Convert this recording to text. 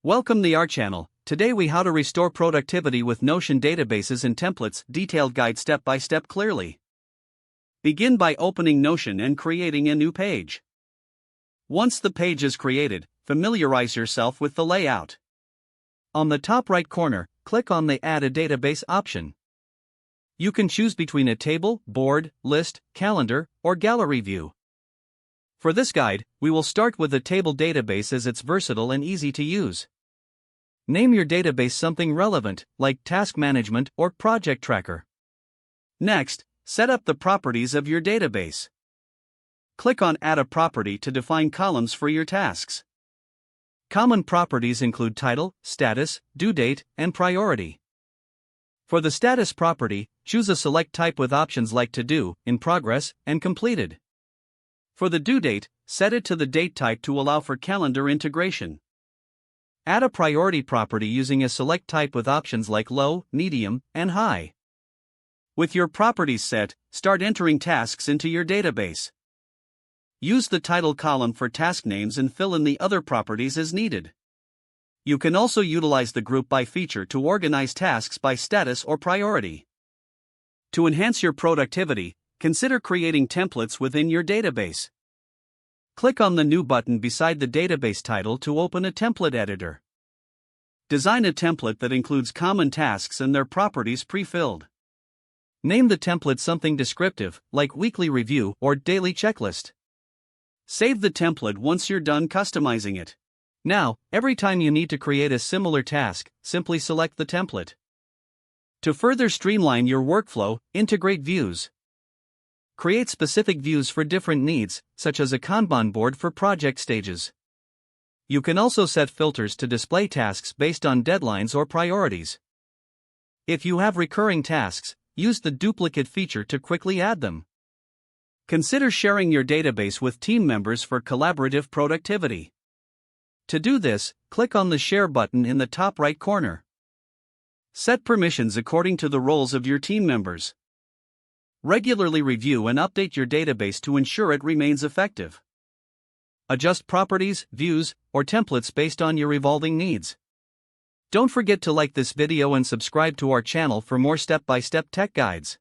Welcome to our channel. Today we how to restore productivity with Notion databases and templates, detailed guide step by step clearly. Begin by opening Notion and creating a new page. Once the page is created, familiarize yourself with the layout. On the top right corner, click on the Add a Database option. You can choose between a table, board, list, calendar, or gallery view. For this guide, we will start with a table database as it's versatile and easy to use. Name your database something relevant, like Task Management or Project Tracker. Next, set up the properties of your database. Click on Add a Property to define columns for your tasks. Common properties include title, status, due date, and priority. For the status property, choose a select type with options like To Do, In Progress, and Completed. For the due date, set it to the date type to allow for calendar integration. Add a priority property using a select type with options like Low, Medium, and High. With your properties set, start entering tasks into your database. Use the title column for task names and fill in the other properties as needed. You can also utilize the Group By feature to organize tasks by status or priority. To enhance your productivity, consider creating templates within your database. Click on the New button beside the database title to open a template editor. Design a template that includes common tasks and their properties pre-filled. Name the template something descriptive, like Weekly Review or Daily Checklist. Save the template once you're done customizing it. Now, every time you need to create a similar task, simply select the template. To further streamline your workflow, integrate views. Create specific views for different needs, such as a Kanban board for project stages. You can also set filters to display tasks based on deadlines or priorities. If you have recurring tasks, use the duplicate feature to quickly add them. Consider sharing your database with team members for collaborative productivity. To do this, click on the Share button in the top right corner. Set permissions according to the roles of your team members. Regularly review and update your database to ensure it remains effective. Adjust properties, views, or templates based on your evolving needs. Don't forget to like this video and subscribe to our channel for more step-by-step tech guides.